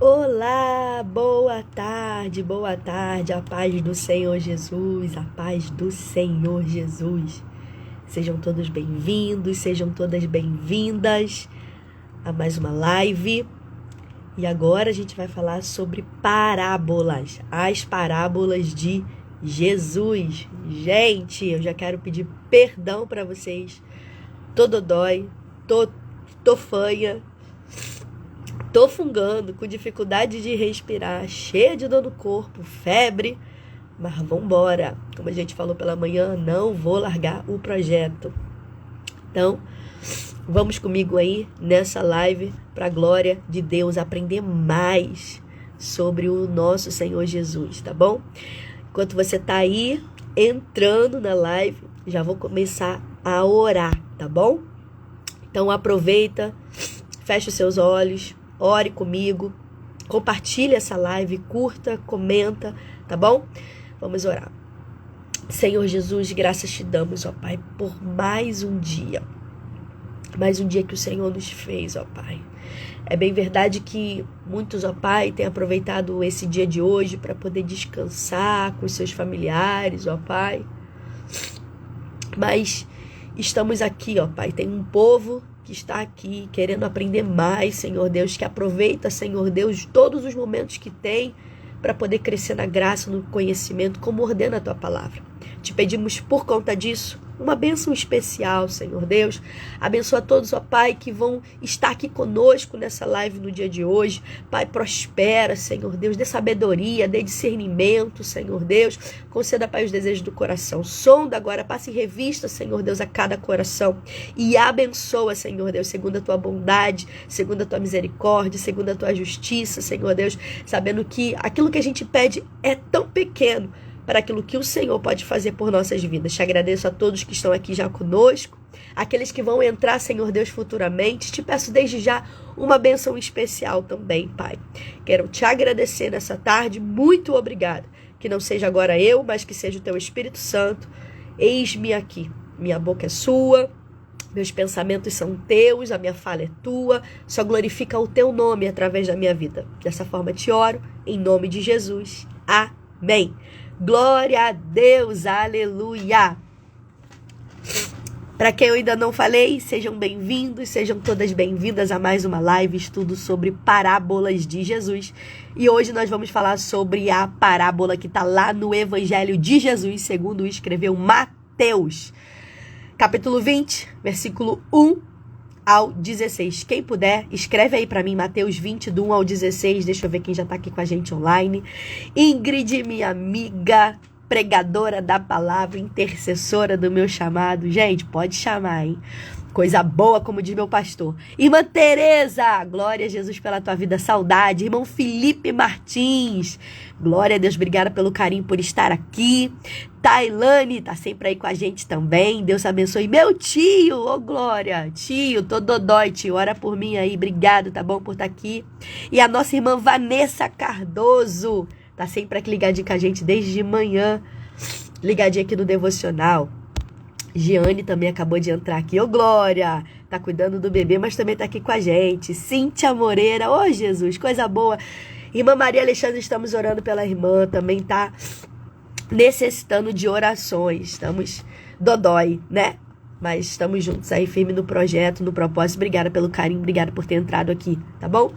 Olá, boa tarde, a paz do Senhor Jesus, a paz do Senhor Jesus. Sejam todos bem-vindos, sejam todas bem-vindas a mais uma live. E agora a gente vai falar sobre parábolas, as parábolas de Jesus. Gente, eu já quero pedir perdão para vocês. Tô dodói, tô fanha. Tô fungando, com dificuldade de respirar, cheia de dor no corpo, febre, mas vambora. Como a gente falou pela manhã, não vou largar o projeto. Então, vamos comigo aí nessa live para a glória de Deus, aprender mais sobre o nosso Senhor Jesus, tá bom? Enquanto você tá aí entrando na live, já vou começar a orar, tá bom? Então aproveita, fecha os seus olhos, ore comigo, compartilhe essa live, curta, comenta, tá bom? Vamos orar. Senhor Jesus, graças te damos, ó Pai, por mais um dia que o Senhor nos fez, ó Pai. É bem verdade que muitos, ó Pai, têm aproveitado esse dia de hoje para poder descansar com os seus familiares, ó Pai. Mas estamos aqui, ó Pai, tem um povo que está aqui querendo aprender mais, Senhor Deus, que aproveita, Senhor Deus, todos os momentos que tem para poder crescer na graça, no conhecimento, como ordena a Tua palavra. Te pedimos por conta disso uma bênção especial, Senhor Deus. Abençoa todos, ó Pai, que vão estar aqui conosco nessa live no dia de hoje. Pai, prospera, Senhor Deus, dê sabedoria, dê discernimento, Senhor Deus. Conceda, Pai, os desejos do coração. Sonda agora, passe em revista, Senhor Deus, a cada coração. E abençoa, Senhor Deus, segundo a Tua bondade, segundo a Tua misericórdia, segundo a Tua justiça, Senhor Deus, sabendo que aquilo que a gente pede é tão pequeno para aquilo que o Senhor pode fazer por nossas vidas. Te agradeço a todos que estão aqui já conosco, aqueles que vão entrar, Senhor Deus, futuramente. Te peço desde já uma bênção especial também, Pai. Quero te agradecer nessa tarde, muito obrigada. Que não seja agora eu, mas que seja o Teu Espírito Santo. Eis-me aqui, minha boca é sua, meus pensamentos são teus, a minha fala é tua, só glorifica o teu nome através da minha vida. Dessa forma te oro, em nome de Jesus. Amém. Glória a Deus, aleluia. Para quem eu ainda não falei, sejam bem-vindos, sejam todas bem-vindas a mais uma live, estudo sobre parábolas de Jesus. E hoje nós vamos falar sobre a parábola que está lá no Evangelho de Jesus, segundo escreveu Mateus. Capítulo 20, versículo 1 ao 16. Quem puder, escreve aí para mim, Mateus 20, do 1 ao 16. Deixa eu ver quem já tá aqui com a gente online. Ingrid, minha amiga, pregadora da palavra, intercessora do meu chamado. Gente, pode chamar, hein? Coisa boa, como diz meu pastor. Irmã Tereza, glória a Jesus pela tua vida, saudade. Irmão Felipe Martins, glória a Deus, obrigada pelo carinho por estar aqui. Tailane, tá sempre aí com a gente também, Deus abençoe. Meu tio, ô glória, tio, tô dodói, tio, ora por mim aí, obrigado, tá bom, por estar aqui. E a nossa irmã Vanessa Cardoso, tá sempre aqui ligadinha com a gente desde de manhã, ligadinha aqui no Devocional. Giane também acabou de entrar aqui. Ô, Glória! Tá cuidando do bebê, mas também tá aqui com a gente. Cíntia Moreira. Ô, Jesus, coisa boa. Irmã Maria Alexandre, estamos orando pela irmã. Também tá necessitando de orações. Estamos dodói, né? Mas estamos juntos aí, firme no projeto, no propósito. Obrigada pelo carinho, obrigada por ter entrado aqui, tá bom?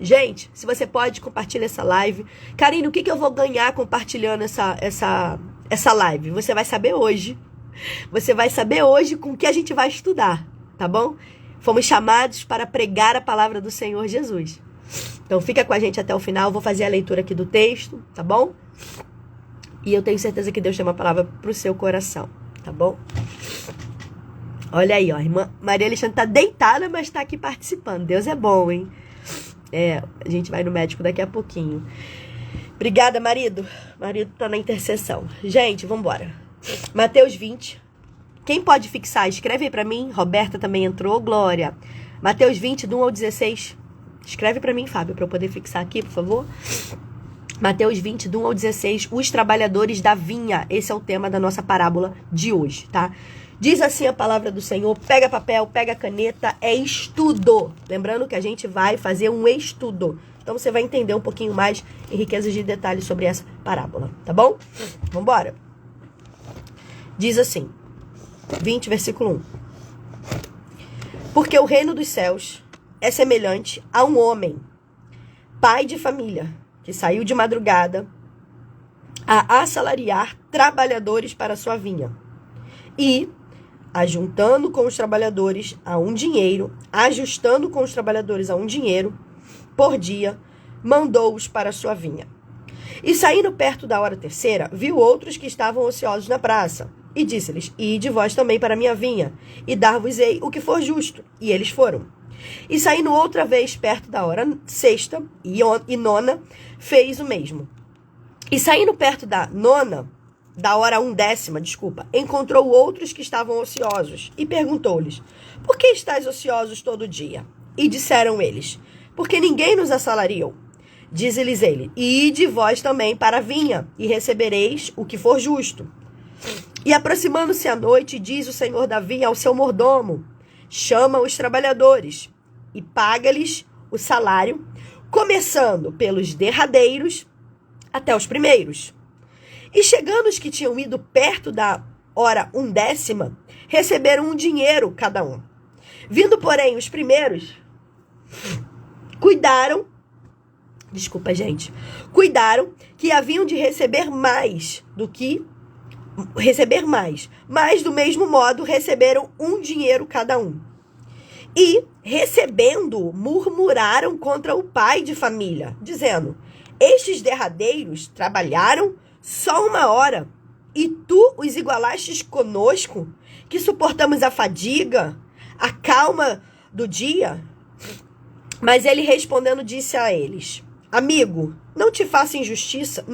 Gente, se você pode, compartilha essa live. Karine, o que eu vou ganhar compartilhando essa live? Você vai saber hoje. Você vai saber hoje com o que a gente vai estudar, tá bom? Fomos chamados para pregar a palavra do Senhor Jesus. Então fica com a gente até o final, vou fazer a leitura aqui do texto, tá bom? E eu tenho certeza que Deus tem uma palavra pro seu coração, tá bom? Olha aí, ó, a irmã Maria Alexandre tá deitada, mas tá aqui participando. Deus é bom, hein? A gente vai no médico daqui a pouquinho. Obrigada, marido. Marido tá na intercessão. Gente, vambora. Mateus 20. Quem pode fixar? Escreve aí pra mim. Roberta também entrou. Glória. Mateus 20, do 1 ao 16. Escreve pra mim, Fábio, pra eu poder fixar aqui, por favor. Mateus 20, do 1 ao 16. Os trabalhadores da vinha. Esse é o tema da nossa parábola de hoje, tá? Diz assim a palavra do Senhor. Pega papel, pega caneta. É estudo. Lembrando que a gente vai fazer um estudo. Então você vai entender um pouquinho mais em riquezas de detalhes sobre essa parábola, tá bom? Vamos embora. Diz assim, 20, versículo 1. Porque o reino dos céus é semelhante a um homem, pai de família, que saiu de madrugada a assalariar trabalhadores para sua vinha. E, ajustando com os trabalhadores a um dinheiro por dia, mandou-os para sua vinha. E saindo perto da hora terceira, viu outros que estavam ociosos na praça, e disse-lhes, ide vós também para a minha vinha, e dar-vos-ei o que for justo. E eles foram. E saindo outra vez perto da hora sexta e nona, fez o mesmo. E saindo perto da hora 1/10, encontrou outros que estavam ociosos, e perguntou-lhes, por que estáis ociosos todo dia? E disseram eles, porque ninguém nos assalariou. Diz-lhes ele, ide vós também para a vinha, e recebereis o que for justo. E aproximando-se a noite, diz o senhor da vinha ao seu mordomo, chama os trabalhadores, e paga-lhes o salário, começando pelos derradeiros até os primeiros. E chegando os que tinham ido perto da hora 1/10, receberam um dinheiro cada um. Vindo, porém, os primeiros, cuidaram que haviam de receber mais, mas do mesmo modo receberam um dinheiro cada um. E, recebendo, murmuraram contra o pai de família, dizendo, estes derradeiros trabalharam só 1 hora, e tu os igualastes conosco, que suportamos a fadiga, a calma do dia? Mas ele respondendo disse a eles, amigo, não te faço injustiça.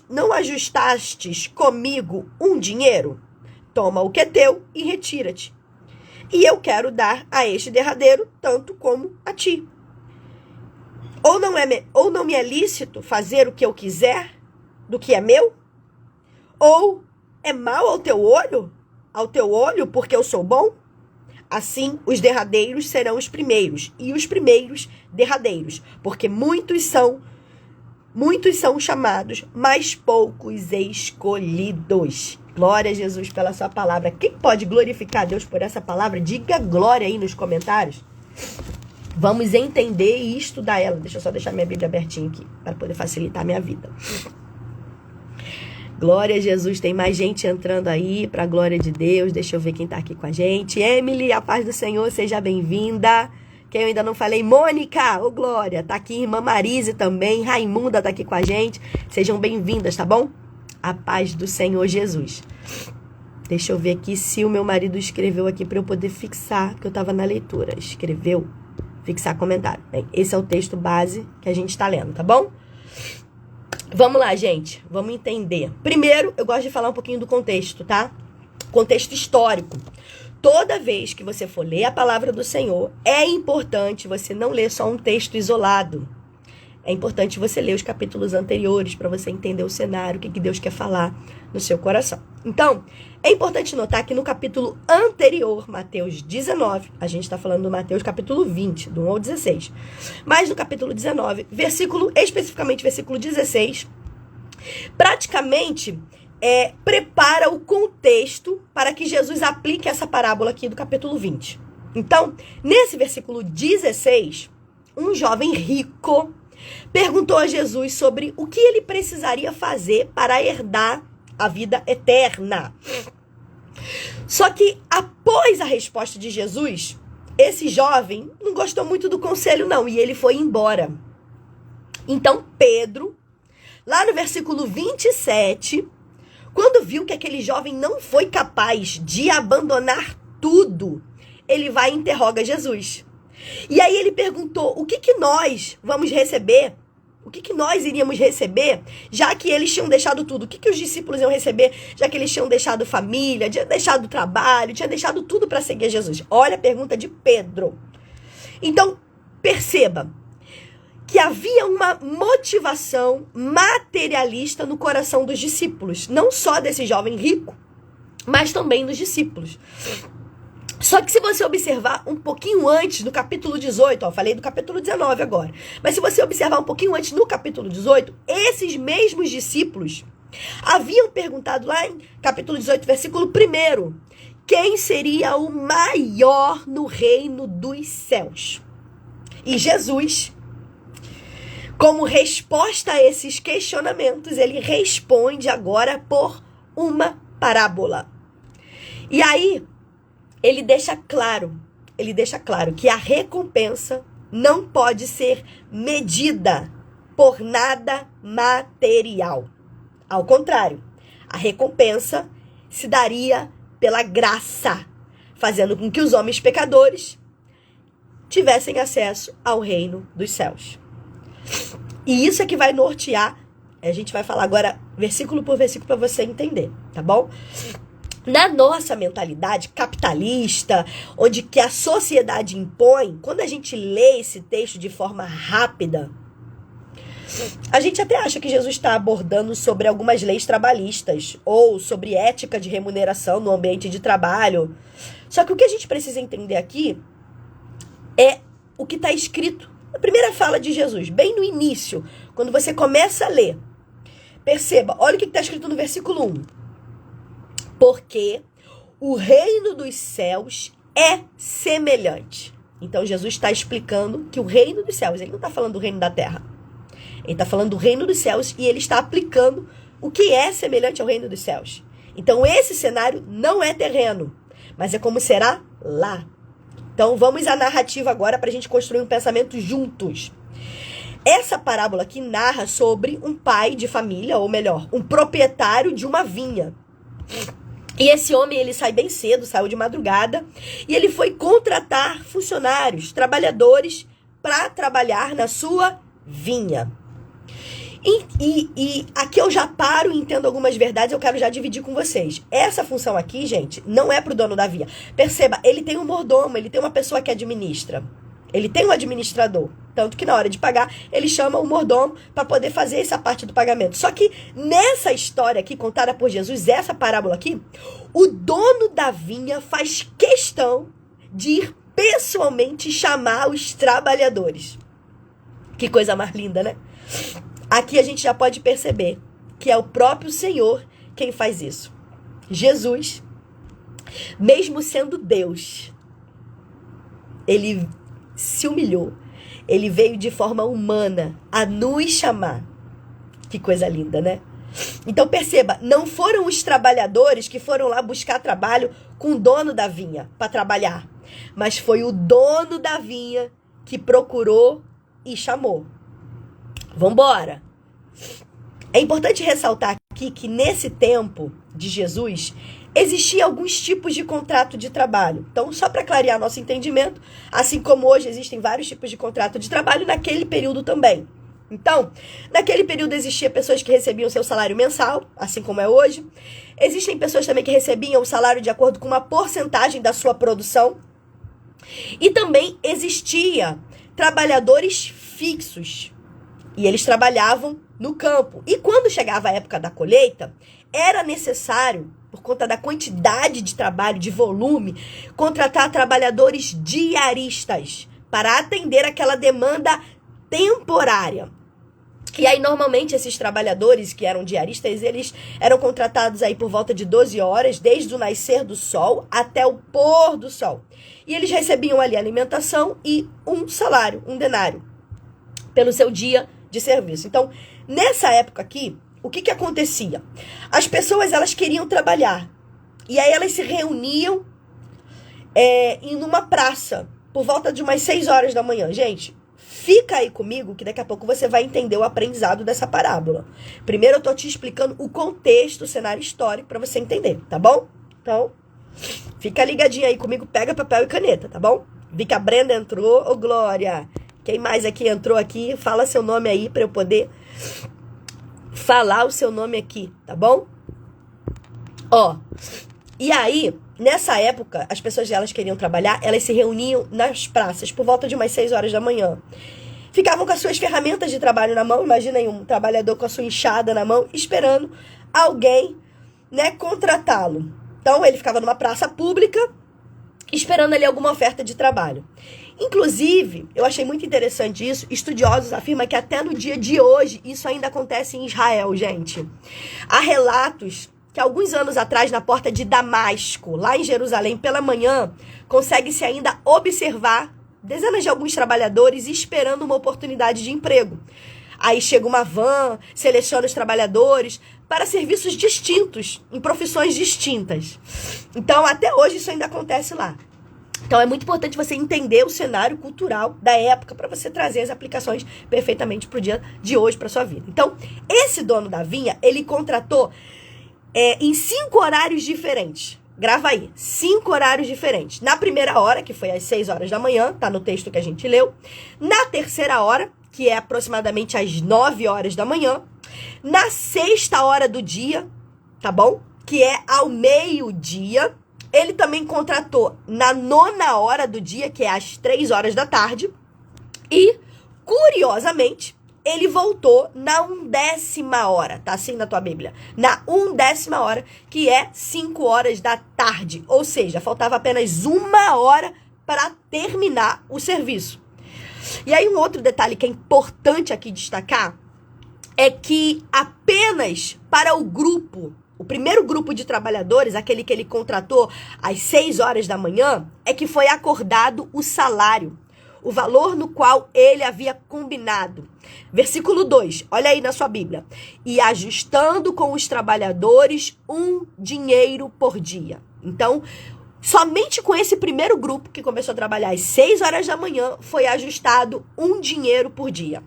Não ajustastes comigo um dinheiro? Toma o que é teu e retira-te. E eu quero dar a este derradeiro tanto como a ti. Ou não me é lícito fazer o que eu quiser do que é meu? Ou é mal ao teu olho, porque eu sou bom? Assim, os derradeiros serão os primeiros, e os primeiros derradeiros, porque muitos são chamados, mas poucos escolhidos. Glória a Jesus pela sua palavra. Quem pode glorificar a Deus por essa palavra? Diga glória aí nos comentários. Vamos entender e estudar ela. Deixa eu só deixar minha Bíblia abertinha aqui, para poder facilitar a minha vida. Glória a Jesus, tem mais gente entrando aí, para a glória de Deus. Deixa eu ver quem está aqui com a gente. Emily, a paz do Senhor, seja bem-vinda. Quem eu ainda não falei, Mônica, ô glória, tá aqui, irmã Marise também, Raimunda tá aqui com a gente. Sejam bem-vindas, tá bom? A paz do Senhor Jesus. Deixa eu ver aqui se o meu marido escreveu aqui para eu poder fixar, que eu tava na leitura. Escreveu? Fixar comentário. Bem, esse é o texto base que a gente tá lendo, tá bom? Vamos lá, gente. Vamos entender. Primeiro, eu gosto de falar um pouquinho do contexto, tá? Contexto histórico. Toda vez que você for ler a palavra do Senhor, é importante você não ler só um texto isolado. É importante você ler os capítulos anteriores para você entender o cenário, o que Deus quer falar no seu coração. Então, é importante notar que no capítulo anterior, Mateus 19, a gente está falando do Mateus capítulo 20, do 1 ao 16. Mas no capítulo 19, especificamente versículo 16, praticamente prepara o contexto para que Jesus aplique essa parábola aqui do capítulo 20. Então, nesse versículo 16, um jovem rico perguntou a Jesus sobre o que ele precisaria fazer para herdar a vida eterna. Só que, após a resposta de Jesus, esse jovem não gostou muito do conselho, não, e ele foi embora. Então, Pedro, lá no versículo 27, quando viu que aquele jovem não foi capaz de abandonar tudo, ele vai e interroga Jesus. E aí ele perguntou, o que nós vamos receber? O que nós iríamos receber, já que eles tinham deixado tudo? O que os discípulos iam receber, já que eles tinham deixado família, tinham deixado trabalho, tinham deixado tudo para seguir Jesus? Olha a pergunta de Pedro. Então, perceba que havia uma motivação materialista no coração dos discípulos. Não só desse jovem rico, mas também dos discípulos. Só que se você observar um pouquinho antes, no capítulo 18, ó, falei do capítulo 19 agora, mas se você observar um pouquinho antes, no capítulo 18, esses mesmos discípulos haviam perguntado lá em capítulo 18, versículo 1, quem seria o maior no reino dos céus? E Jesus, como resposta a esses questionamentos, ele responde agora por uma parábola. E aí, ele deixa claro que a recompensa não pode ser medida por nada material. Ao contrário, a recompensa se daria pela graça, fazendo com que os homens pecadores tivessem acesso ao reino dos céus. E isso é que vai nortear, a gente vai falar agora versículo por versículo para você entender, tá bom? Na nossa mentalidade capitalista, onde que a sociedade impõe, quando a gente lê esse texto de forma rápida, a gente até acha que Jesus está abordando sobre algumas leis trabalhistas ou sobre ética de remuneração no ambiente de trabalho. Só que o que a gente precisa entender aqui é o que está escrito na primeira fala de Jesus, bem no início, quando você começa a ler. Perceba, olha o que está escrito no versículo 1. Porque o reino dos céus é semelhante. Então, Jesus está explicando que o reino dos céus, ele não está falando do reino da terra. Ele está falando do reino dos céus e ele está aplicando o que é semelhante ao reino dos céus. Então, esse cenário não é terreno, mas é como será lá. Então, vamos à narrativa agora para a gente construir um pensamento juntos. Essa parábola aqui narra sobre um pai de família, ou melhor, um proprietário de uma vinha. E esse homem, ele sai bem cedo, saiu de madrugada, e ele foi contratar funcionários, trabalhadores, para trabalhar na sua vinha. E aqui eu já paro e entendo algumas verdades, eu quero já dividir com vocês. Essa função aqui, gente, não é pro dono da vinha. Perceba, ele tem um mordomo, ele tem uma pessoa que administra. Ele tem um administrador. Tanto que na hora de pagar, ele chama o mordomo para poder fazer essa parte do pagamento. Só que nessa história aqui, contada por Jesus, essa parábola aqui, o dono da vinha faz questão de ir pessoalmente chamar os trabalhadores. Que coisa mais linda, né? Aqui a gente já pode perceber que é o próprio Senhor quem faz isso. Jesus, mesmo sendo Deus, ele se humilhou. Ele veio de forma humana a nos chamar. Que coisa linda, né? Então perceba, não foram os trabalhadores que foram lá buscar trabalho com o dono da vinha para trabalhar, mas foi o dono da vinha que procurou e chamou. Vambora! É importante ressaltar aqui que nesse tempo de Jesus existia alguns tipos de contrato de trabalho. Então, só para clarear nosso entendimento, assim como hoje existem vários tipos de contrato de trabalho, naquele período também. Então, naquele período existia pessoas que recebiam seu salário mensal, assim como é hoje. Existem pessoas também que recebiam o salário de acordo com uma porcentagem da sua produção. E também existia trabalhadores fixos. E eles trabalhavam no campo. E quando chegava a época da colheita, era necessário, por conta da quantidade de trabalho, de volume, contratar trabalhadores diaristas para atender aquela demanda temporária. E aí, normalmente, esses trabalhadores que eram diaristas, eles eram contratados aí por volta de 12 horas, desde o nascer do sol até o pôr do sol. E eles recebiam ali alimentação e um salário, um denário, pelo seu dia de serviço. Então, nessa época aqui, o que acontecia? As pessoas, elas queriam trabalhar. E aí elas se reuniam em uma praça, por volta de umas 6 horas da manhã. Gente, fica aí comigo que daqui a pouco você vai entender o aprendizado dessa parábola. Primeiro eu tô te explicando o contexto, o cenário histórico para você entender, tá bom? Então, fica ligadinho aí comigo, pega papel e caneta, tá bom? Vi que a Brenda entrou, ô Glória. Quem mais aqui entrou aqui, fala seu nome aí para eu poder falar o seu nome aqui, tá bom? Ó, e aí, nessa época, as pessoas, elas queriam trabalhar, elas se reuniam nas praças por volta de umas 6 horas da manhã. Ficavam com as suas ferramentas de trabalho na mão, imaginem um trabalhador com a sua enxada na mão, esperando alguém, né, contratá-lo. Então, ele ficava numa praça pública esperando ali alguma oferta de trabalho. Inclusive, eu achei muito interessante isso, estudiosos afirmam que até no dia de hoje isso ainda acontece em Israel, gente. Há relatos que alguns anos atrás, na porta de Damasco, lá em Jerusalém, pela manhã, consegue-se ainda observar dezenas de alguns trabalhadores esperando uma oportunidade de emprego. Aí chega uma van, seleciona os trabalhadores para serviços distintos, em profissões distintas. Então, até hoje, isso ainda acontece lá. Então, é muito importante você entender o cenário cultural da época para você trazer as aplicações perfeitamente para o dia de hoje, para sua vida. Então, esse dono da vinha, ele contratou em 5 horários diferentes. Grava aí, 5 horários diferentes. Na primeira hora, que foi às 6 horas da manhã, tá no texto que a gente leu. Na terceira hora, que é aproximadamente às 9 horas da manhã. Na sexta hora do dia, tá bom? Que é ao meio-dia. Ele também contratou na 9ª hora do dia, que é às 3 horas da tarde. E, curiosamente, ele voltou na 1ª hora, tá assim na tua Bíblia. Na 1ª hora, que é 5 horas da tarde. Ou seja, faltava apenas 1 hora para terminar o serviço. E aí um outro detalhe que é importante aqui destacar é que apenas para o primeiro grupo de trabalhadores, aquele que ele contratou às 6 horas da manhã, é que foi acordado o salário, o valor no qual ele havia combinado. Versículo 2, olha aí na sua Bíblia. E ajustando com os trabalhadores um dinheiro por dia. Então, somente com esse primeiro grupo que começou a trabalhar às 6 horas da manhã, foi ajustado um dinheiro por dia.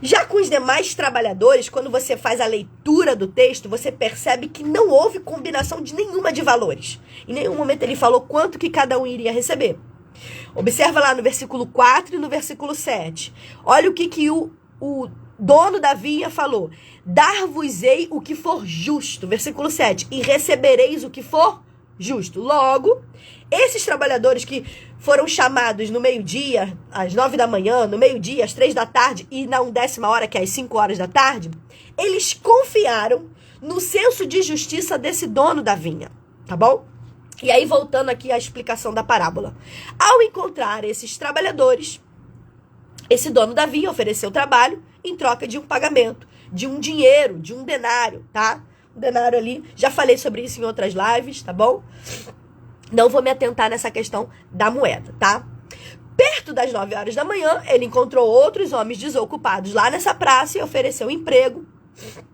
Já com os demais trabalhadores, quando você faz a leitura do texto, você percebe que não houve combinação de nenhuma de valores. Em nenhum momento ele falou quanto que cada um iria receber. Observa lá no versículo 4 e no versículo 7. Olha o que o dono da vinha falou. Dar-vos-ei o que for justo. Versículo 7. E recebereis o que for justo. Logo, esses trabalhadores que foram chamados no meio-dia, às 9 da manhã, no meio-dia, às 3 da tarde e na 1ª hora, que é às 5 horas da tarde, eles confiaram no senso de justiça desse dono da vinha, tá bom? E aí, voltando aqui à explicação da parábola. Ao encontrar esses trabalhadores, esse dono da vinha ofereceu trabalho em troca de um pagamento, de um dinheiro, de um denário, tá? Um denário ali, já falei sobre isso em outras lives, tá bom? Não vou me atentar nessa questão da moeda, tá? Perto das 9 horas da manhã, ele encontrou outros homens desocupados lá nessa praça e ofereceu emprego.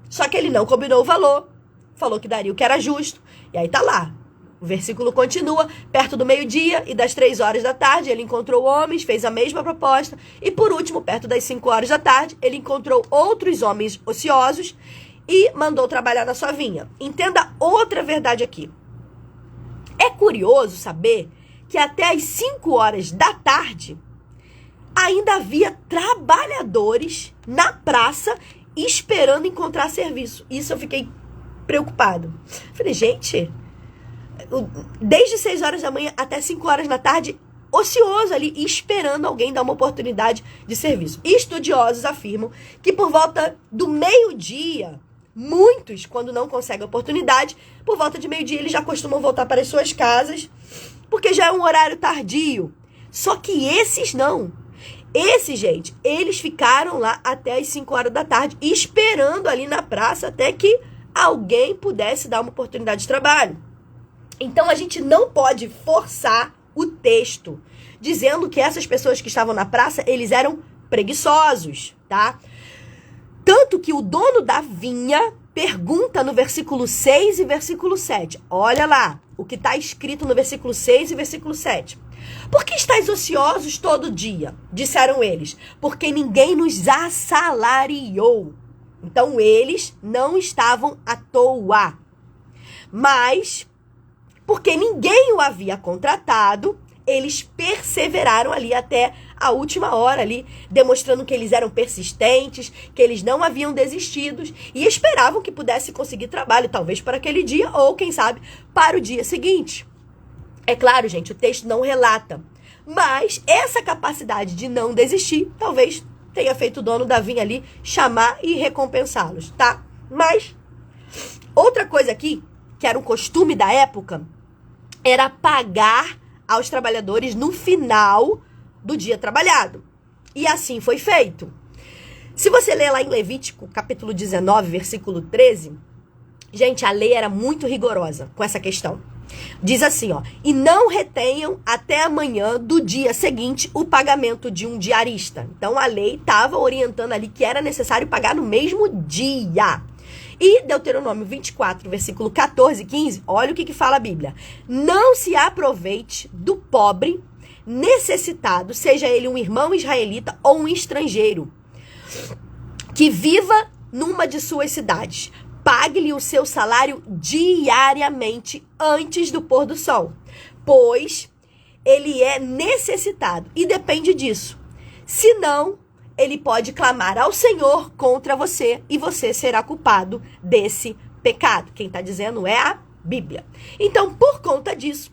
Só que ele não combinou o valor, falou que daria o que era justo, e aí tá lá. O versículo continua, perto do meio-dia e das 3 horas da tarde, ele encontrou homens, fez a mesma proposta, e por último, perto das 5 horas da tarde, ele encontrou outros homens ociosos e mandou trabalhar na sua vinha. Entenda outra verdade aqui. É curioso saber que até as 5 horas da tarde ainda havia trabalhadores na praça esperando encontrar serviço. Isso eu fiquei preocupado. Falei, gente, desde 6 horas da manhã até 5 horas da tarde, ocioso ali, esperando alguém dar uma oportunidade de serviço. Estudiosos afirmam que por volta do meio-dia, muitos, quando não conseguem a oportunidade, por volta de meio-dia eles já costumam voltar para as suas casas, porque já é um horário tardio. Só que esses não. Esses, gente, eles ficaram lá até as 5 horas da tarde, esperando ali na praça até que alguém pudesse dar uma oportunidade de trabalho. Então, a gente não pode forçar o texto, dizendo que essas pessoas que estavam na praça, eles eram preguiçosos, tá? Tanto que o dono da vinha pergunta no versículo 6 e versículo 7. Olha lá o que está escrito no versículo 6 e versículo 7. Por que estáis ociosos todo dia? Disseram eles. Porque ninguém nos assalariou. Então, eles não estavam à toa. Mas, porque ninguém o havia contratado, eles perseveraram ali até a última hora ali, demonstrando que eles eram persistentes, que eles não haviam desistido e esperavam que pudesse conseguir trabalho, talvez para aquele dia ou, quem sabe, para o dia seguinte. É claro, gente, o texto não relata, mas essa capacidade de não desistir, talvez tenha feito o dono da vinha ali chamar e recompensá-los, tá? Mas, outra coisa aqui, que era um costume da época, era pagar aos trabalhadores no final do dia trabalhado. E assim foi feito. Se você ler lá em Levítico, capítulo 19, versículo 13, gente, a lei era muito rigorosa com essa questão. Diz assim, ó: e não retenham até amanhã do dia seguinte o pagamento de um diarista. Então, a lei estava orientando ali que era necessário pagar no mesmo dia. E Deuteronômio 24, versículo 14 e 15, olha o que fala a Bíblia. Não se aproveite do pobre necessitado, seja ele um irmão israelita ou um estrangeiro, que viva numa de suas cidades. Pague-lhe o seu salário diariamente antes do pôr do sol, pois ele é necessitado e depende disso. Senão, ele pode clamar ao Senhor contra você e você será culpado desse pecado. Quem está dizendo é a Bíblia. Então, por conta disso,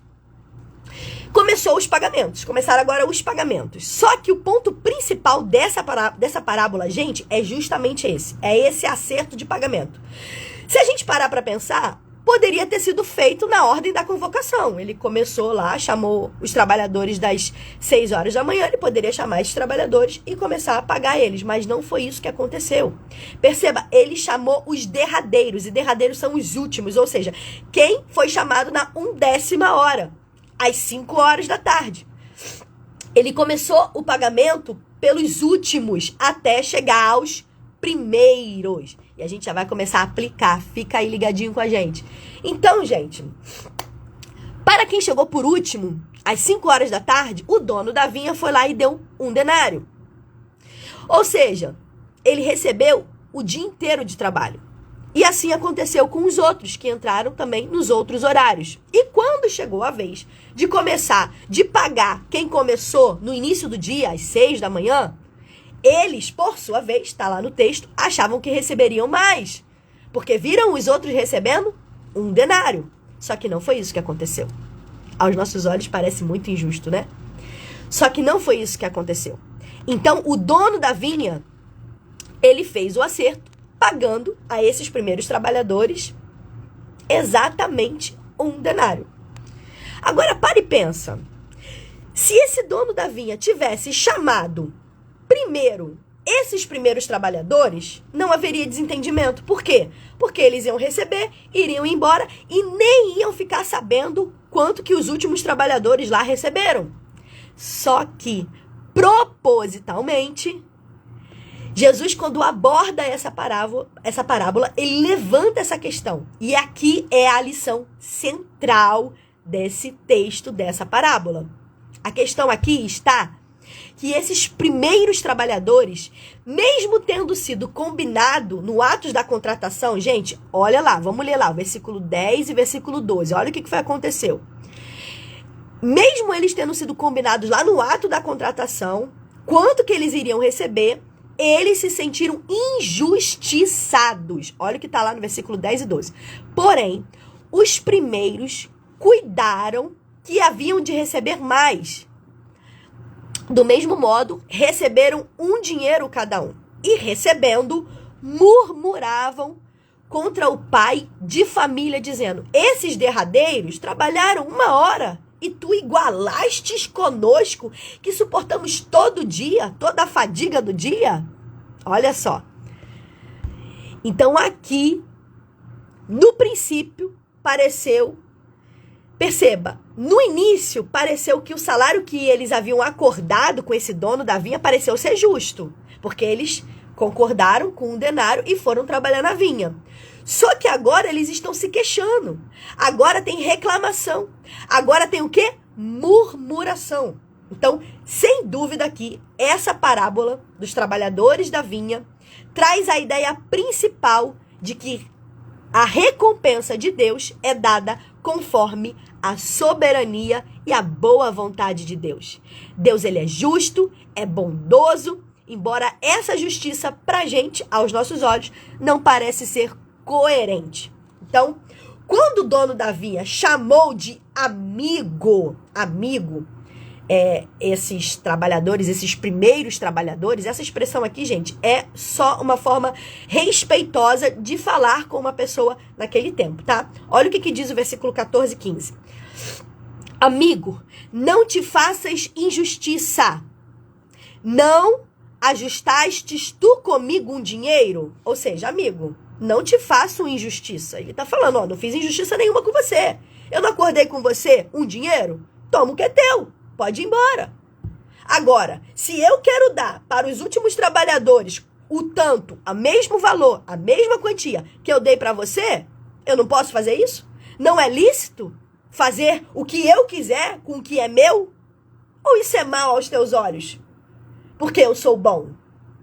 começaram agora os pagamentos. Só que o ponto principal dessa parábola, gente, é justamente esse. É esse acerto de pagamento. Se a gente parar para pensar, poderia ter sido feito na ordem da convocação. Ele começou lá, chamou os trabalhadores das 6 horas da manhã, ele poderia chamar esses trabalhadores e começar a pagar eles, mas não foi isso que aconteceu. Perceba, ele chamou os derradeiros, e derradeiros são os últimos, ou seja, quem foi chamado na 1ª hora, às 5 horas da tarde. Ele começou o pagamento pelos últimos até chegar aos primeiros. E a gente já vai começar a aplicar. Fica aí ligadinho com a gente. Então, gente, para quem chegou por último, às 5 horas da tarde, o dono da vinha foi lá e deu 1 denário. Ou seja, ele recebeu o dia inteiro de trabalho. E assim aconteceu com os outros, que entraram também nos outros horários. E quando chegou a vez de começar, de pagar quem começou no início do dia, às 6 da manhã, eles, por sua vez, está lá no texto, achavam que receberiam mais. Porque viram os outros recebendo 1 denário. Só que não foi isso que aconteceu. Aos nossos olhos parece muito injusto, né? Só que não foi isso que aconteceu. Então, o dono da vinha, ele fez o acerto, pagando a esses primeiros trabalhadores exatamente 1 denário. Agora, para e pensa. Se esse dono da vinha tivesse chamado primeiro esses primeiros trabalhadores, não haveria desentendimento. Por quê? Porque eles iam receber, iriam embora e nem iam ficar sabendo quanto que os últimos trabalhadores lá receberam. Só que, propositalmente, Jesus, quando aborda essa parábola, ele levanta essa questão. E aqui é a lição central desse texto, dessa parábola. A questão aqui está que esses primeiros trabalhadores, mesmo tendo sido combinado no atos da contratação, gente, olha lá, vamos ler lá, o versículo 10 e versículo 12, olha o que aconteceu. Mesmo eles tendo sido combinados lá no ato da contratação, quanto que eles iriam receber, eles se sentiram injustiçados. Olha o que está lá no versículo 10 e 12. Porém, os primeiros cuidaram que haviam de receber mais. Do mesmo modo, receberam 1 dinheiro cada um. E recebendo, murmuravam contra o pai de família, dizendo: esses derradeiros trabalharam 1 hora e tu igualastes conosco, que suportamos todo dia, toda a fadiga do dia? Olha só. Então aqui, no princípio, perceba, no início pareceu que o salário que eles haviam acordado com esse dono da vinha pareceu ser justo, porque eles concordaram com 1 denário e foram trabalhar na vinha. Só que agora eles estão se queixando. Agora tem reclamação. Agora tem o quê? Murmuração. Então, sem dúvida aqui, essa parábola dos trabalhadores da vinha traz a ideia principal de que a recompensa de Deus é dada conforme a soberania e a boa vontade de Deus. Deus, ele é justo, é bondoso, embora essa justiça pra gente, aos nossos olhos, não parece ser coerente. Então, quando o dono da vinha chamou de amigo, esses trabalhadores, esses primeiros trabalhadores, essa expressão aqui, gente, é só uma forma respeitosa de falar com uma pessoa naquele tempo, tá? Olha o que diz o versículo 14 e 15. Amigo, não te faças injustiça. Não ajustastes tu comigo um dinheiro? Ou seja, amigo, não te faço injustiça. Ele tá falando, ó, não fiz injustiça nenhuma com você. Eu não acordei com você um dinheiro? Toma o que é teu. Pode ir embora. Agora, se eu quero dar para os últimos trabalhadores o tanto, o mesmo valor, a mesma quantia que eu dei para você, eu não posso fazer isso? Não é lícito fazer o que eu quiser com o que é meu? Ou isso é mal aos teus olhos? Porque eu sou bom.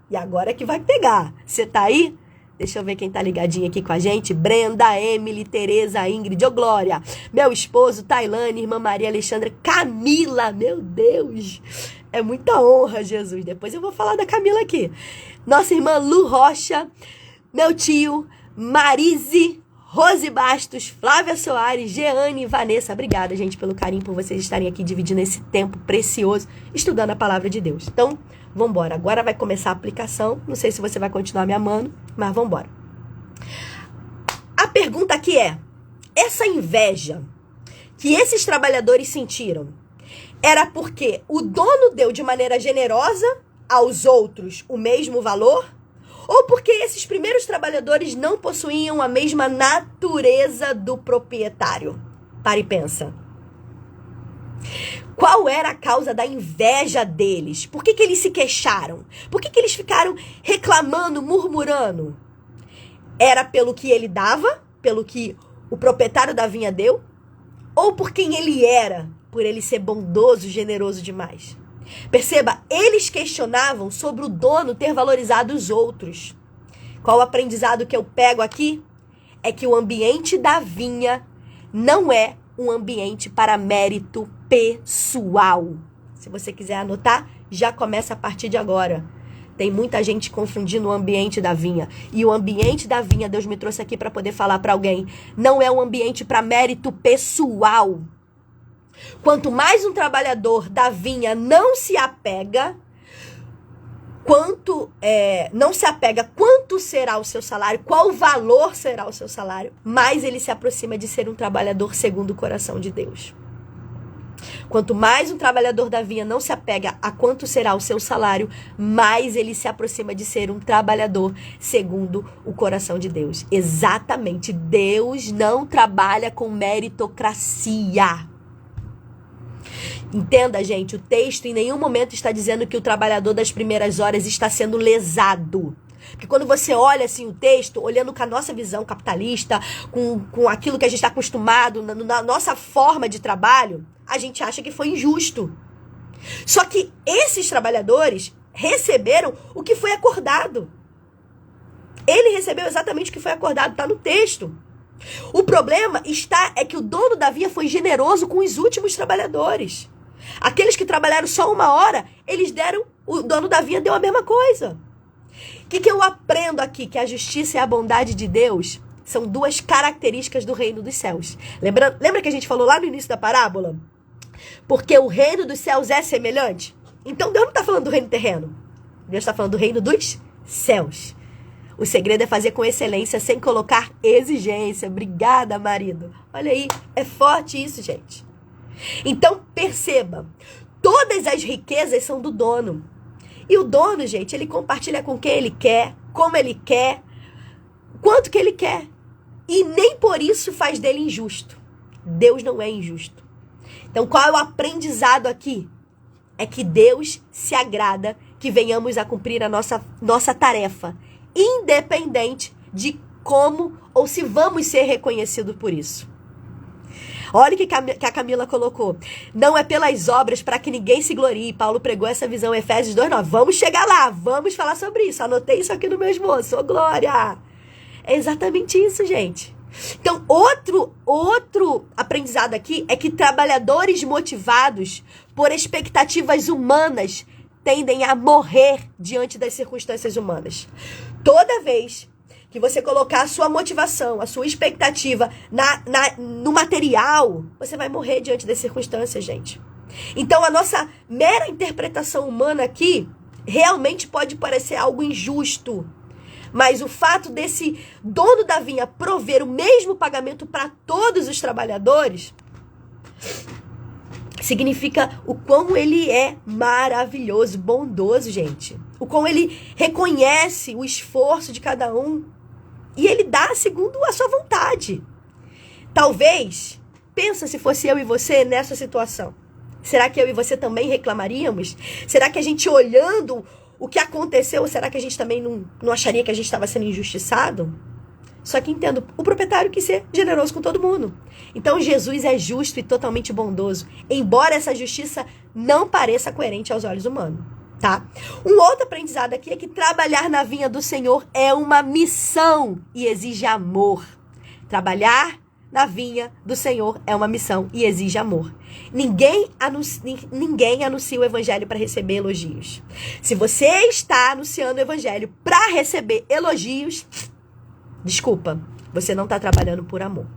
E agora é que vai pegar. Você tá aí? Deixa eu ver quem tá ligadinho aqui com a gente. Brenda, Emily, Tereza, Ingrid, ô Glória. Meu esposo, Tailane, irmã Maria Alexandra, Camila. Meu Deus. É muita honra, Jesus. Depois eu vou falar da Camila aqui. Nossa irmã Lu Rocha. Meu tio, Marise, Rose Bastos, Flávia Soares, Jeane e Vanessa. Obrigada, gente, pelo carinho, por vocês estarem aqui dividindo esse tempo precioso, estudando a palavra de Deus. Então, vambora. Agora vai começar a aplicação. Não sei se você vai continuar me amando, mas vambora. A pergunta aqui é, essa inveja que esses trabalhadores sentiram era porque o dono deu de maneira generosa aos outros o mesmo valor? Ou porque esses primeiros trabalhadores não possuíam a mesma natureza do proprietário? Para e pensa. Qual era a causa da inveja deles? Por que eles se queixaram? Por que eles ficaram reclamando, murmurando? Era pelo que ele dava? Pelo que o proprietário da vinha deu? Ou por quem ele era? Por ele ser bondoso, generoso demais? Perceba, eles questionavam sobre o dono ter valorizado os outros. Qual o aprendizado que eu pego aqui? É que o ambiente da vinha não é um ambiente para mérito pessoal. Se você quiser anotar, já começa a partir de agora. Tem muita gente confundindo o ambiente da vinha. E o ambiente da vinha, Deus me trouxe aqui para poder falar para alguém, não é um ambiente para mérito pessoal. Quanto mais um trabalhador da vinha não se apega, quanto será o seu salário, qual valor será o seu salário, mais ele se aproxima de ser um trabalhador segundo o coração de Deus. Quanto mais um trabalhador da vinha não se apega a quanto será o seu salário, mais ele se aproxima de ser um trabalhador segundo o coração de Deus. Exatamente, Deus não trabalha com meritocracia. Entenda, gente, o texto em nenhum momento está dizendo que o trabalhador das primeiras horas está sendo lesado. Porque quando você olha assim o texto, olhando com a nossa visão capitalista, com aquilo que a gente está acostumado, na nossa forma de trabalho, a gente acha que foi injusto. Só que esses trabalhadores receberam o que foi acordado. Ele recebeu exatamente o que foi acordado, está no texto. O problema é que o dono da vinha foi generoso com os últimos trabalhadores. Aqueles que trabalharam só 1 hora, o dono da vinha deu a mesma coisa. O que eu aprendo aqui? Que a justiça e a bondade de Deus são 2 características do reino dos céus. Lembra que a gente falou lá no início da parábola? Porque o reino dos céus é semelhante. Então Deus não está falando do reino terreno. Deus está falando do reino dos céus. O segredo é fazer com excelência, sem colocar exigência. Obrigada, marido. Olha aí, é forte isso, gente. Então, perceba, todas as riquezas são do dono. E o dono, gente, ele compartilha com quem ele quer, como ele quer, quanto que ele quer. E nem por isso faz dele injusto. Deus não é injusto. Então, qual é o aprendizado aqui? É que Deus se agrada que venhamos a cumprir a nossa tarefa, independente de como ou se vamos ser reconhecidos por isso. Olha o que a Camila colocou. Não é pelas obras para que ninguém se glorie. Paulo pregou essa visão em Efésios 2:9. Vamos chegar lá, vamos falar sobre isso. Anotei isso aqui no meu esboço. Ô, glória! É exatamente isso, gente. Então, outro aprendizado aqui é que trabalhadores motivados por expectativas humanas tendem a morrer diante das circunstâncias humanas. Toda vez que você colocar a sua motivação, a sua expectativa no material, você vai morrer diante das circunstâncias, gente. Então, a nossa mera interpretação humana aqui realmente pode parecer algo injusto. Mas o fato desse dono da vinha prover o mesmo pagamento para todos os trabalhadores significa o quão ele é maravilhoso, bondoso, gente. O quão ele reconhece o esforço de cada um e ele dá segundo a sua vontade. Talvez, pensa se fosse eu e você nessa situação. Será que eu e você também reclamaríamos? Será que a gente olhando o que aconteceu, será que a gente também não acharia que a gente estava sendo injustiçado? Só que entendo, o proprietário quis ser generoso com todo mundo. Então Jesus é justo e totalmente bondoso, embora essa justiça não pareça coerente aos olhos humanos, tá? Um outro aprendizado aqui é que trabalhar na vinha do Senhor é uma missão e exige amor. Trabalhar na vinha do Senhor é uma missão e exige amor. Ninguém anuncia o evangelho para receber elogios. Se você está anunciando o evangelho para receber elogios, desculpa, você não está trabalhando por amor.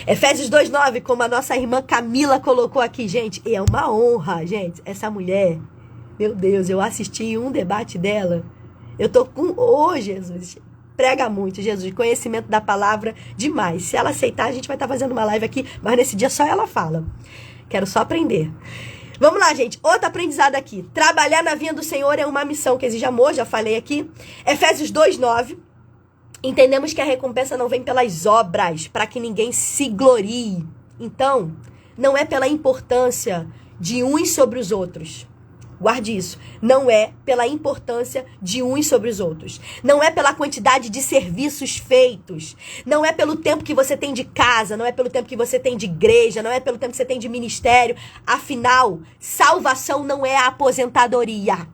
Efésios 2:9, como a nossa irmã Camila colocou aqui, gente, e é uma honra, gente, essa mulher, meu Deus, eu assisti um debate dela, eu tô com, Jesus, prega muito, Jesus, conhecimento da palavra demais. Se ela aceitar, a gente vai estar fazendo uma live aqui, mas nesse dia só ela fala. Quero só aprender. Vamos lá, gente. Outro aprendizado aqui. Trabalhar na vinha do Senhor é uma missão que exige amor, já falei aqui. Efésios 2:9. Entendemos que a recompensa não vem pelas obras, para que ninguém se glorie. Então, não é pela importância de uns sobre os outros. Guarde isso. Não é pela importância de uns sobre os outros. Não é pela quantidade de serviços feitos. Não é pelo tempo que você tem de casa. Não é pelo tempo que você tem de igreja. Não é pelo tempo que você tem de ministério. Afinal, salvação não é a aposentadoria.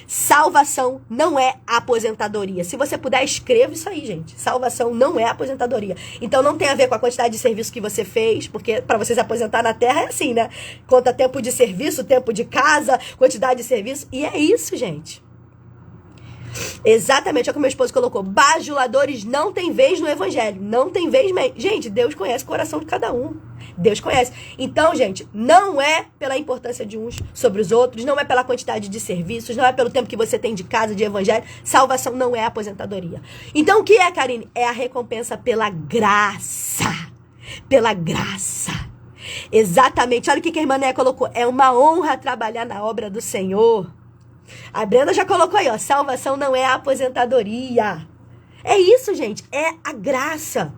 Salvação não é a aposentadoria. Se você puder, escreva isso aí, gente. Salvação não é a aposentadoria. Então não tem a ver com a quantidade de serviço que você fez, porque para você se aposentar na terra é assim, né? Conta tempo de serviço, tempo de casa, quantidade de serviço. E é isso, gente. Exatamente, é o que meu esposo colocou. Bajuladores não tem vez no evangelho. Não tem vez mesmo. Gente, Deus conhece o coração de cada um. Deus conhece. Então, gente, não é pela importância de uns sobre os outros, não é pela quantidade de serviços, não é pelo tempo que você tem de casa, de evangelho. Salvação não é aposentadoria. Então, o que é, Karine? É a recompensa pela graça. Pela graça. Exatamente. Olha o que a irmã Néia colocou. É uma honra trabalhar na obra do Senhor. A Brenda já colocou aí, ó. Salvação não é a aposentadoria. É isso, gente. É a graça.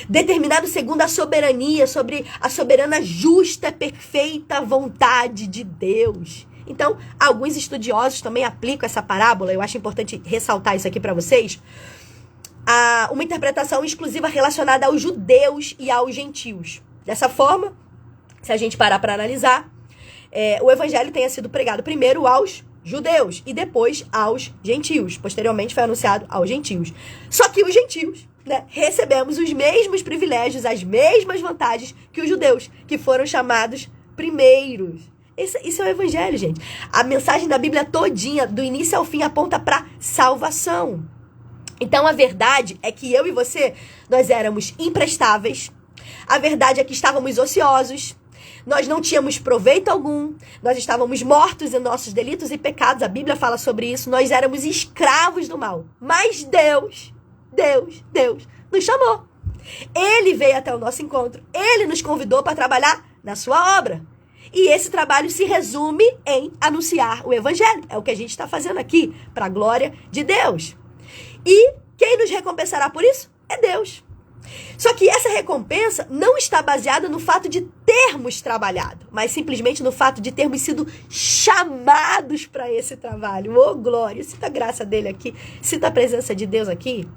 Determinado segundo a soberania, sobre a soberana, justa, perfeita vontade de Deus. Então, alguns estudiosos também aplicam essa parábola. Eu acho importante ressaltar isso aqui para vocês. Uma interpretação exclusiva relacionada aos judeus e aos gentios. Dessa forma, se a gente parar para analisar, o evangelho tenha sido pregado primeiro aos judeus e depois aos gentios. Posteriormente foi anunciado aos gentios. Só que os gentios, né, recebemos os mesmos privilégios, as mesmas vantagens que os judeus, que foram chamados primeiros. Isso é o evangelho, gente. A mensagem da Bíblia todinha, do início ao fim, aponta para salvação. Então, a verdade é que eu e você, nós éramos imprestáveis. A verdade é que estávamos ociosos. Nós não tínhamos proveito algum, nós estávamos mortos em nossos delitos e pecados, a Bíblia fala sobre isso, nós éramos escravos do mal. Mas Deus nos chamou. Ele veio até o nosso encontro, Ele nos convidou para trabalhar na sua obra. E esse trabalho se resume em anunciar o evangelho. É o que a gente está fazendo aqui, para a glória de Deus. E quem nos recompensará por isso? É Deus. Só que essa recompensa não está baseada no fato de termos trabalhado, mas simplesmente no fato de termos sido chamados para esse trabalho. Oh, glória! Sinta a graça dele aqui, sinta a presença de Deus aqui.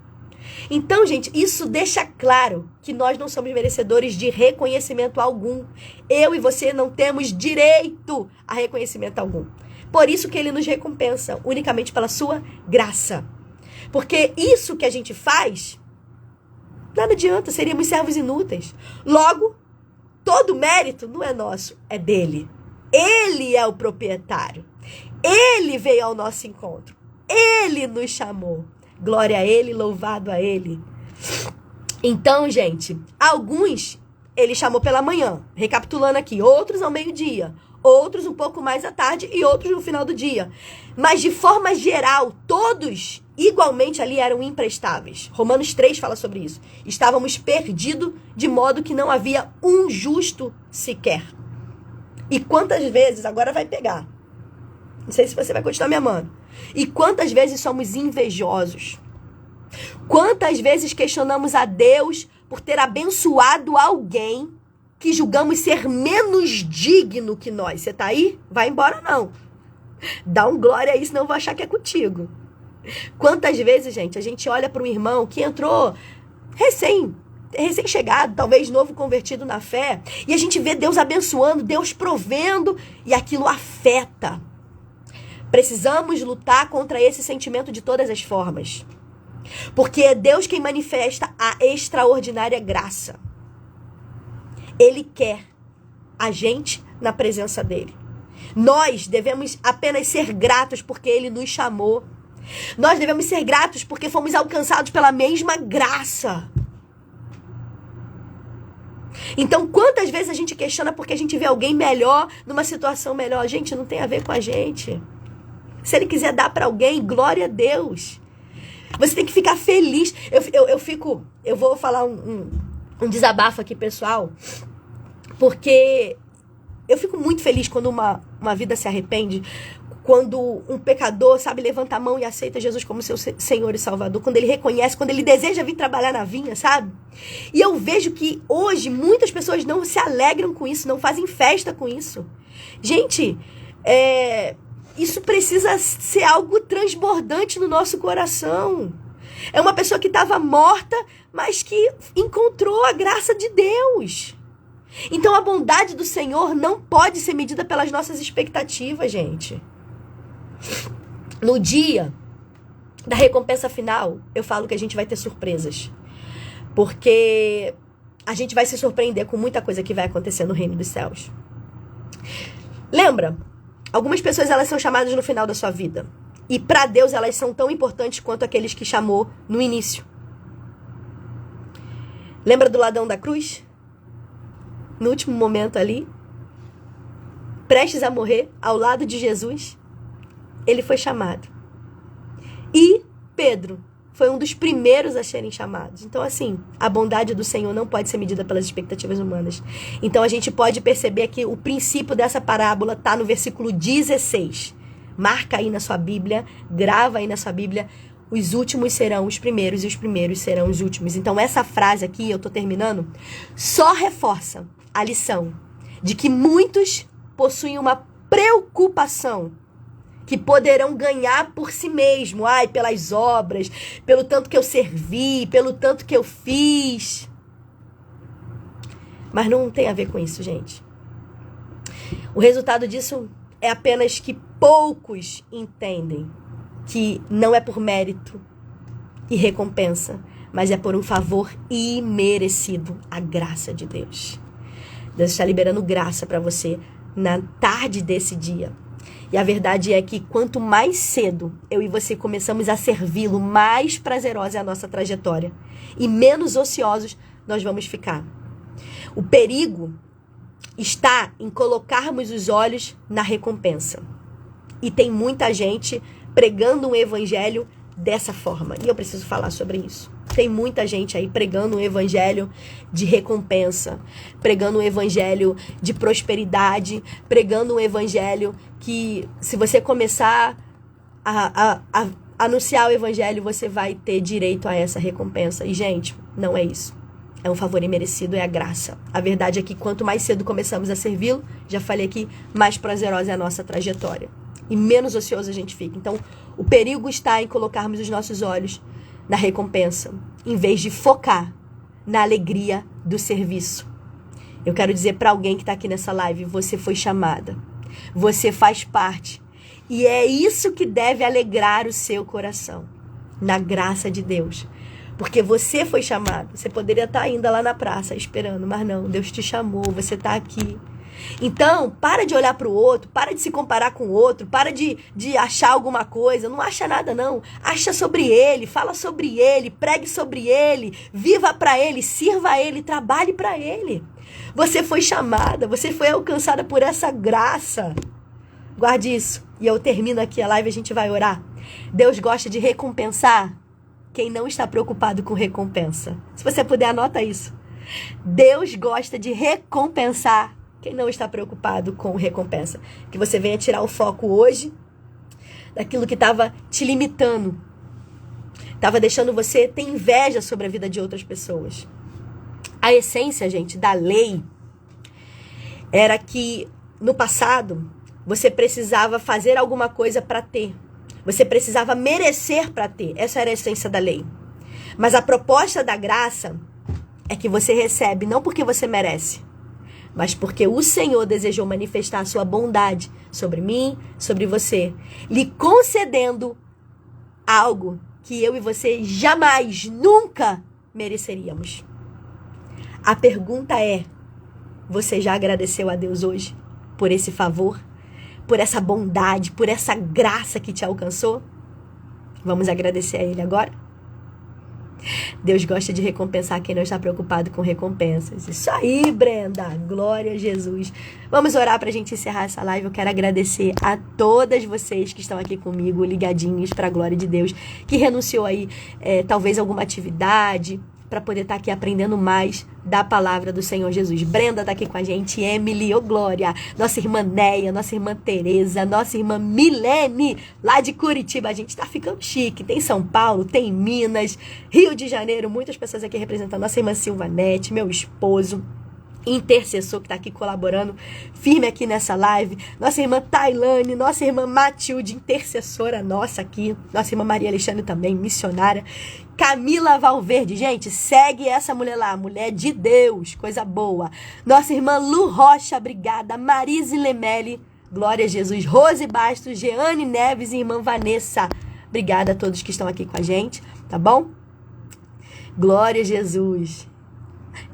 Então, gente, isso deixa claro que nós não somos merecedores de reconhecimento algum. Eu e você não temos direito a reconhecimento algum. Por isso que ele nos recompensa, unicamente pela sua graça. Porque isso que a gente faz, nada adianta, seríamos servos inúteis. Logo, todo mérito não é nosso, é dele. Ele é o proprietário. Ele veio ao nosso encontro. Ele nos chamou. Glória a ele, louvado a ele. Então, gente, alguns ele chamou pela manhã, recapitulando aqui, outros ao meio-dia, outros um pouco mais à tarde e outros no final do dia. Mas de forma geral, todos igualmente ali eram imprestáveis. Romanos 3 fala sobre isso. Estávamos perdidos de modo que não havia um justo sequer. E quantas vezes, agora vai pegar, não sei se você vai continuar me amando, e quantas vezes somos invejosos? Quantas vezes questionamos a Deus por ter abençoado alguém que julgamos ser menos digno que nós? Você tá aí? Vai embora não. Dá um glória aí, senão eu vou achar que é contigo. Quantas vezes, gente, a gente olha para um irmão que entrou recém-chegado, talvez novo convertido na fé, e a gente vê Deus abençoando, Deus provendo, e aquilo afeta. Precisamos lutar contra esse sentimento de todas as formas. Porque é Deus quem manifesta a extraordinária graça. Ele quer a gente na presença dele. Nós devemos apenas ser gratos porque ele nos chamou. Nós devemos ser gratos porque fomos alcançados pela mesma graça. Então, quantas vezes a gente questiona porque a gente vê alguém melhor, numa situação melhor? Gente, não tem a ver com a gente. Se ele quiser dar para alguém, glória a Deus. Você tem que ficar feliz. Eu vou falar um desabafo aqui, pessoal, porque eu fico muito feliz quando uma vida se arrepende, quando um pecador, sabe, levanta a mão e aceita Jesus como seu Senhor e Salvador, quando ele reconhece, quando ele deseja vir trabalhar na vinha, sabe? E eu vejo que hoje muitas pessoas não se alegram com isso, não fazem festa com isso. Gente, isso precisa ser algo transbordante no nosso coração. É uma pessoa que estava morta, mas que encontrou a graça de Deus. Então a bondade do Senhor não pode ser medida pelas nossas expectativas, gente. No dia da recompensa final, eu falo que a gente vai ter surpresas. Porque a gente vai se surpreender com muita coisa que vai acontecer no reino dos céus. Lembra? Algumas pessoas, elas são chamadas no final da sua vida. E para Deus, elas são tão importantes quanto aqueles que chamou no início. Lembra do ladrão da cruz? No último momento ali, prestes a morrer, ao lado de Jesus, ele foi chamado. E Pedro foi um dos primeiros a serem chamados. Então, assim, a bondade do Senhor não pode ser medida pelas expectativas humanas. Então, a gente pode perceber que o princípio dessa parábola está no versículo 16. Marca aí na sua Bíblia, grava aí na sua Bíblia: os últimos serão os primeiros e os primeiros serão os últimos. Então, essa frase aqui, eu estou terminando, só reforça a lição de que muitos possuem uma preocupação que poderão ganhar por si mesmo, pelas obras, pelo tanto que eu servi, pelo tanto que eu fiz. Mas não tem a ver com isso, gente. O resultado disso é apenas que poucos entendem que não é por mérito e recompensa, mas é por um favor imerecido, a graça de Deus. Deus está liberando graça para você na tarde desse dia. E a verdade é que quanto mais cedo eu e você começamos a servi-lo, mais prazerosa é a nossa trajetória. E menos ociosos nós vamos ficar. O perigo está em colocarmos os olhos na recompensa. E tem muita gente pregando um evangelho dessa forma. E eu preciso falar sobre isso. Tem muita gente aí pregando um evangelho de recompensa, pregando um evangelho de prosperidade, pregando um evangelho que, se você começar a anunciar o evangelho, você vai ter direito a essa recompensa. E, gente, não é isso. É um favor imerecido, é a graça. A verdade é que quanto mais cedo começamos a servi-lo, já falei aqui, mais prazerosa é a nossa trajetória. E menos ocioso a gente fica. Então, o perigo está em colocarmos os nossos olhos na recompensa, em vez de focar na alegria do serviço. Eu quero dizer para alguém que está aqui nessa live: você foi chamada, você faz parte, e é isso que deve alegrar o seu coração, na graça de Deus, porque você foi chamado. Você poderia estar ainda lá na praça esperando, mas não, Deus te chamou, você está aqui. Então, para de olhar para o outro, para de se comparar com o outro, para de achar alguma coisa. Não acha nada, não. Acha sobre ele, fala sobre ele, pregue sobre ele, viva para ele, sirva a ele, trabalhe para ele. Você foi chamada, você foi alcançada por essa graça. Guarde isso. E eu termino aqui a live, a gente vai orar. Deus gosta de recompensar quem não está preocupado com recompensa. Se você puder, anota isso. Deus gosta de recompensar Quem não está preocupado com recompensa? Que você venha tirar o foco hoje daquilo que estava te limitando. Estava deixando você ter inveja sobre a vida de outras pessoas. A essência, gente, da lei era que no passado você precisava fazer alguma coisa para ter. Você precisava merecer para ter. Essa era a essência da lei. Mas a proposta da graça é que você recebe não porque você merece, mas porque o Senhor desejou manifestar a sua bondade sobre mim, sobre você, lhe concedendo algo que eu e você jamais, nunca mereceríamos. A pergunta é: você já agradeceu a Deus hoje por esse favor, por essa bondade, por essa graça que te alcançou? Vamos agradecer a Ele agora? Deus gosta de recompensar quem não está preocupado com recompensas. Isso aí, Brenda. Glória a Jesus. Vamos orar para a gente encerrar essa live. Eu quero agradecer a todas vocês que estão aqui comigo, ligadinhos para a glória de Deus, que renunciou aí, talvez alguma atividade, para poder estar aqui aprendendo mais da palavra do Senhor Jesus. Brenda tá aqui com a gente, Emily, Glória, nossa irmã Neia, nossa irmã Tereza, nossa irmã Milene, lá de Curitiba. A gente tá ficando chique. Tem São Paulo, tem Minas, Rio de Janeiro, muitas pessoas aqui representando. Nossa irmã Silvanete, meu esposo, intercessor que tá aqui colaborando firme aqui nessa live, nossa irmã Tailane, nossa irmã Matilde, intercessora nossa aqui, nossa irmã Maria Alexandre também, missionária, Camila Valverde, gente, segue essa mulher lá, mulher de Deus, coisa boa, nossa irmã Lu Rocha, obrigada, Marise Lemele, glória a Jesus, Rose Bastos, Jeane Neves e irmã Vanessa, obrigada a todos que estão aqui com a gente, tá bom? Glória a Jesus.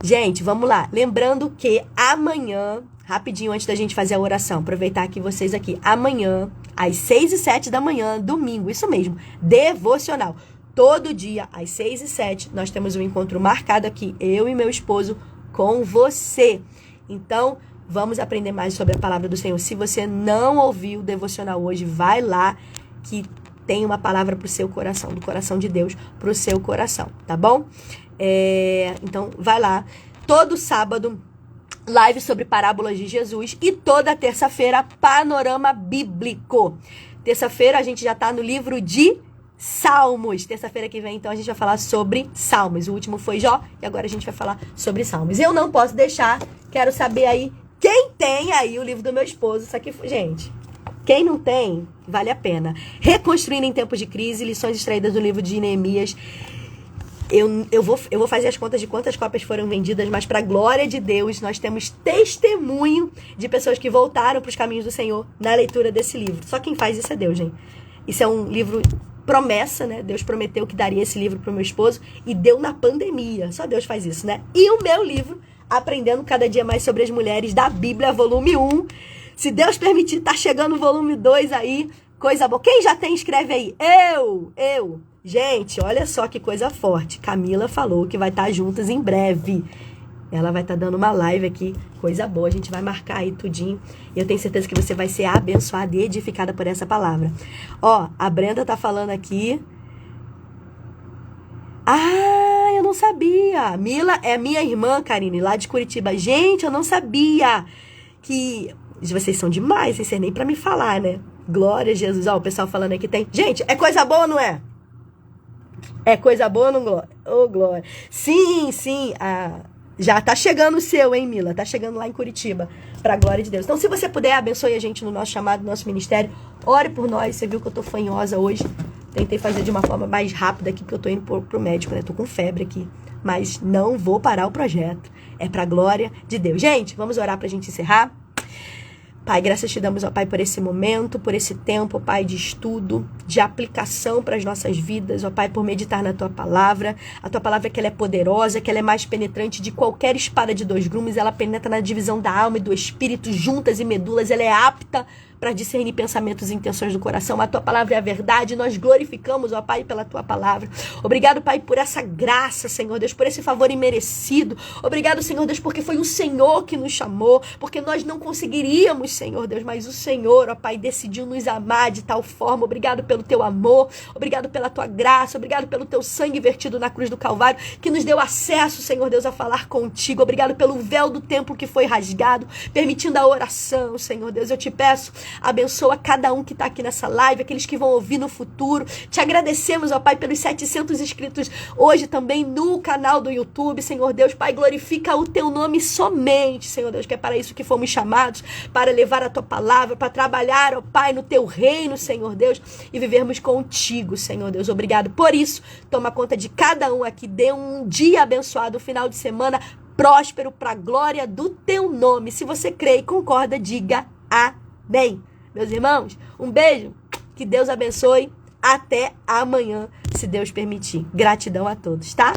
Gente, vamos lá. Lembrando que amanhã, rapidinho antes da gente fazer a oração, aproveitar aqui vocês aqui. Amanhã, às 6 e 7 da manhã, domingo, isso mesmo, devocional. Todo dia, às 6 e 7, nós temos um encontro marcado aqui, eu e meu esposo, com você. Então, vamos aprender mais sobre a palavra do Senhor. Se você não ouviu o devocional hoje, vai lá que tem uma palavra pro seu coração, do coração de Deus pro seu coração, tá bom? Então, vai lá. Todo sábado, live sobre parábolas de Jesus. E toda terça-feira, panorama bíblico. Terça-feira, a gente já tá no livro de Salmos. Terça-feira que vem, então, a gente vai falar sobre Salmos. O último foi Jó, e agora a gente vai falar sobre Salmos. Eu não posso deixar, quero saber aí, quem tem aí o livro do meu esposo. Isso aqui, gente, quem não tem, vale a pena. Reconstruindo em tempos de crise, lições extraídas do livro de Neemias. Eu vou fazer as contas de quantas cópias foram vendidas, mas para a glória de Deus, nós temos testemunho de pessoas que voltaram para os caminhos do Senhor na leitura desse livro. Só quem faz isso é Deus, gente. Isso é um livro promessa, né? Deus prometeu que daria esse livro para o meu esposo e deu na pandemia. Só Deus faz isso, né? E o meu livro, Aprendendo Cada Dia Mais Sobre as Mulheres, da Bíblia, volume 1. Se Deus permitir, tá chegando o volume 2 aí. Coisa boa. Quem já tem, escreve aí. Eu. Gente, olha só que coisa forte. Camila falou que vai estar juntas em breve. Ela vai estar dando uma live aqui. Coisa boa. A gente vai marcar aí tudinho. E eu tenho certeza que você vai ser abençoada e edificada por essa palavra. Ó, a Brenda tá falando aqui. Ah, eu não sabia. Mila é minha irmã, Karine, lá de Curitiba. Gente, eu não sabia que... Vocês são demais, sem ser nem pra me falar, né? Glória a Jesus. Ó, o pessoal falando aqui tem... Gente, é coisa boa, não é? É coisa boa, não, Glória? Ô, Glória. Sim. Já tá chegando o seu, hein, Mila? Tá chegando lá em Curitiba, pra glória de Deus. Então, se você puder, abençoe a gente no nosso chamado, no nosso ministério. Ore por nós. Você viu que eu tô fanhosa hoje. Tentei fazer de uma forma mais rápida aqui, porque eu tô indo pro médico, né? Tô com febre aqui. Mas não vou parar o projeto. É pra glória de Deus. Gente, vamos orar pra gente encerrar? Pai, graças te damos, ó Pai, por esse momento, por esse tempo, ó Pai, de estudo, de aplicação para as nossas vidas, ó Pai, por meditar na Tua palavra. A Tua palavra que ela é poderosa, que ela é mais penetrante de qualquer espada de 2 gumes, ela penetra na divisão da alma e do espírito, juntas e medulas, ela é apta para discernir pensamentos e intenções do coração. A tua palavra é a verdade, nós glorificamos, ó Pai, pela tua palavra. Obrigado, Pai, por essa graça, Senhor Deus, por esse favor imerecido. Obrigado, Senhor Deus, porque foi o Senhor que nos chamou, porque nós não conseguiríamos, Senhor Deus, mas o Senhor, ó Pai, decidiu nos amar de tal forma. Obrigado pelo teu amor, obrigado pela tua graça, obrigado pelo teu sangue vertido na cruz do Calvário, que nos deu acesso, Senhor Deus, a falar contigo. Obrigado pelo véu do templo que foi rasgado, permitindo a oração, Senhor Deus. Eu te peço, abençoa cada um que está aqui nessa live, aqueles que vão ouvir no futuro. Te agradecemos, ó Pai, pelos 700 inscritos hoje também no canal do YouTube, Senhor Deus. Pai, glorifica o teu nome somente, Senhor Deus, que é para isso que fomos chamados, para levar a tua palavra, para trabalhar, ó Pai, no teu reino, Senhor Deus, e vivermos contigo, Senhor Deus. Obrigado por isso. Toma conta de cada um aqui, dê um dia abençoado, um final de semana próspero para a glória do teu nome. Se você crê e concorda, diga amém. Meus irmãos, um beijo, que Deus abençoe, até amanhã, se Deus permitir. Gratidão a todos, tá?